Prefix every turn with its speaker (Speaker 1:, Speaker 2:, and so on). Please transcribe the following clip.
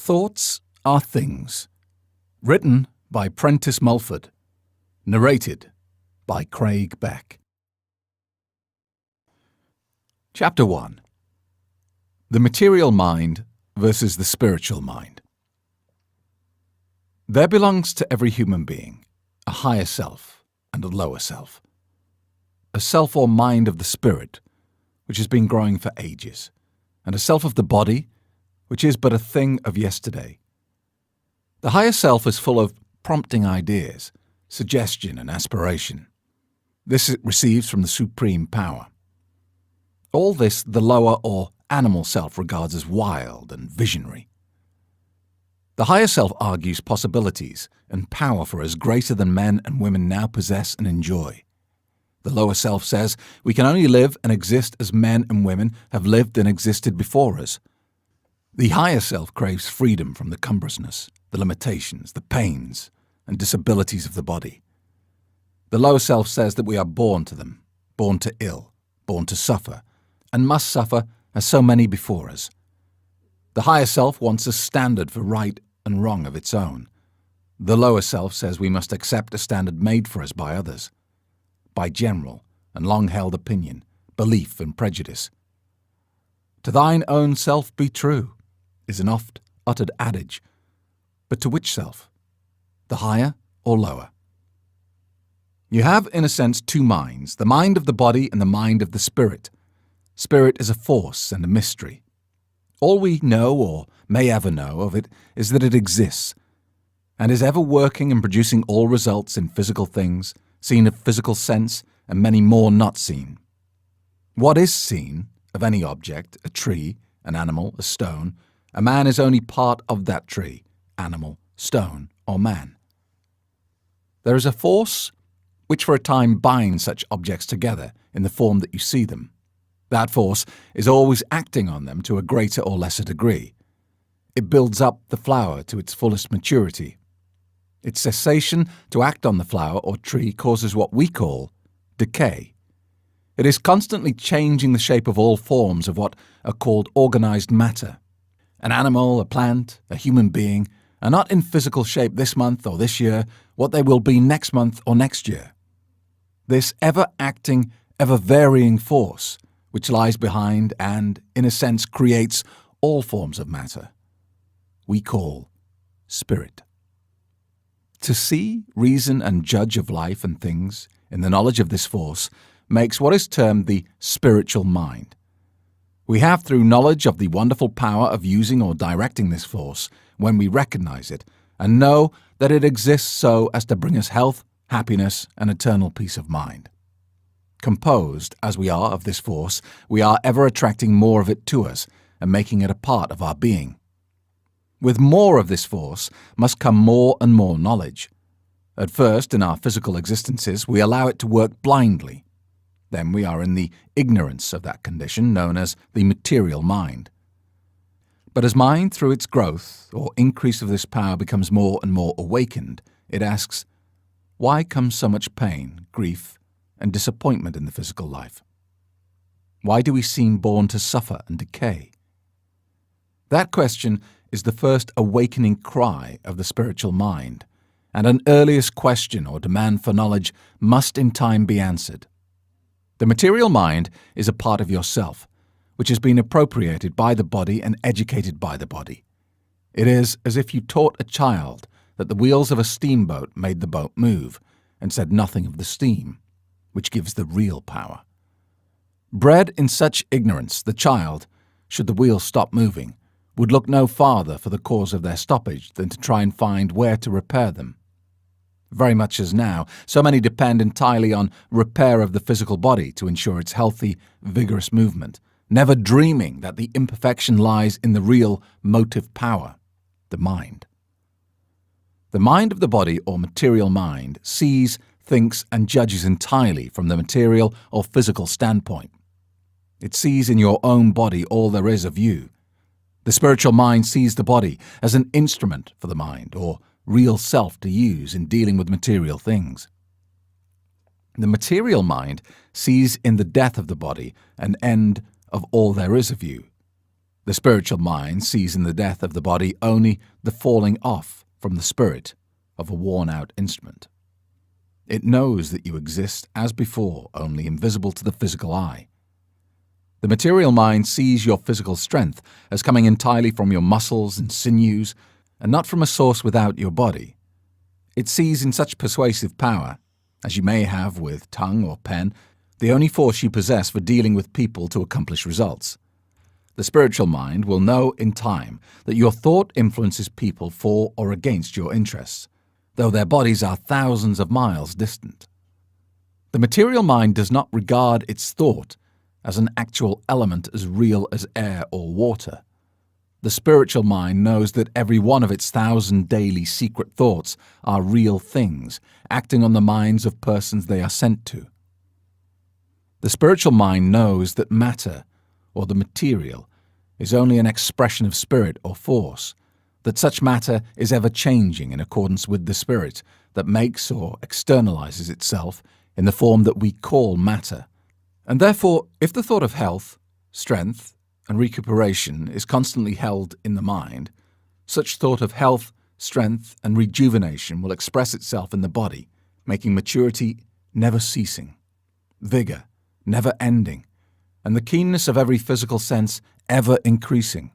Speaker 1: Thoughts are things. Written by Prentice Mulford. Narrated by Craig Beck. Chapter 1. The material mind versus the spiritual mind. There belongs to every human being a higher self and a lower self. A self or mind of the spirit, which has been growing for ages, and a self of the body, which is but a thing of yesterday. The higher self is full of prompting ideas, suggestion and aspiration. This it receives from the supreme power. All this the lower or animal self regards as wild and visionary. The higher self argues possibilities and power for us greater than men and women now possess and enjoy. The lower self says we can only live and exist as men and women have lived and existed before us. The higher self craves freedom from the cumbrousness, the limitations, the pains, and disabilities of the body. The lower self says that we are born to them, born to ill, born to suffer, and must suffer as so many before us. The higher self wants a standard for right and wrong of its own. The lower self says we must accept a standard made for us by others, by general and long-held opinion, belief and prejudice. To thine own self be true is an oft-uttered adage, but to which self? The higher or lower? You have, in a sense, two minds, the mind of the body and the mind of the spirit. Spirit is a force and a mystery. All we know or may ever know of it is that it exists, and is ever working and producing all results in physical things, seen of physical sense, and many more not seen. What is seen of any object, a tree, an animal, a stone, a man is only part of that tree, animal, stone, or man. There is a force which for a time binds such objects together in the form that you see them. That force is always acting on them to a greater or lesser degree. It builds up the flower to its fullest maturity. Its cessation to act on the flower or tree causes what we call decay. It is constantly changing the shape of all forms of what are called organized matter. An animal, a plant, a human being are not in physical shape this month or this year what they will be next month or next year. This ever-acting, ever-varying force, which lies behind and, in a sense, creates all forms of matter, we call spirit. To see, reason, and judge of life and things in the knowledge of this force makes what is termed the spiritual mind. We have, through knowledge of the wonderful power of using or directing this force, when we recognize it, and know that it exists so as to bring us health, happiness, and eternal peace of mind. Composed, as we are of this force, we are ever attracting more of it to us and making it a part of our being. With more of this force must come more and more knowledge. At first, in our physical existences, we allow it to work blindly. Then we are in the ignorance of that condition known as the material mind. But as mind, through its growth or increase of this power, becomes more and more awakened, it asks, why comes so much pain, grief, and disappointment in the physical life? Why do we seem born to suffer and decay? That question is the first awakening cry of the spiritual mind, and an earliest question or demand for knowledge must in time be answered. The material mind is a part of yourself, which has been appropriated by the body and educated by the body. It is as if you taught a child that the wheels of a steamboat made the boat move, and said nothing of the steam, which gives the real power. Bred in such ignorance, the child, should the wheels stop moving, would look no farther for the cause of their stoppage than to try and find where to repair them. Very much as now, so many depend entirely on repair of the physical body to ensure its healthy, vigorous movement, never dreaming that the imperfection lies in the real motive power, the mind. The mind of the body or material mind sees, thinks, and judges entirely from the material or physical standpoint. It sees in your own body all there is of you. The spiritual mind sees the body as an instrument for the mind, or real self to use in dealing with material things. The material mind sees in the death of the body an end of all there is of you. The spiritual mind sees in the death of the body only the falling off from the spirit of a worn-out instrument. It knows that you exist as before, only invisible to the physical eye. The material mind sees your physical strength as coming entirely from your muscles and sinews, and not from a source without your body. It sees in such persuasive power, as you may have with tongue or pen, the only force you possess for dealing with people to accomplish results. The spiritual mind will know in time that your thought influences people for or against your interests, though their bodies are thousands of miles distant. The material mind does not regard its thought as an actual element as real as air or water. The spiritual mind knows that every one of its 1,000 daily secret thoughts are real things, acting on the minds of persons they are sent to. The spiritual mind knows that matter, or the material, is only an expression of spirit or force, that such matter is ever changing in accordance with the spirit that makes or externalizes itself in the form that we call matter. And therefore, if the thought of health, strength, and recuperation is constantly held in the mind, such thought of health, strength, and rejuvenation will express itself in the body, making maturity never ceasing, vigor never ending, and the keenness of every physical sense ever increasing.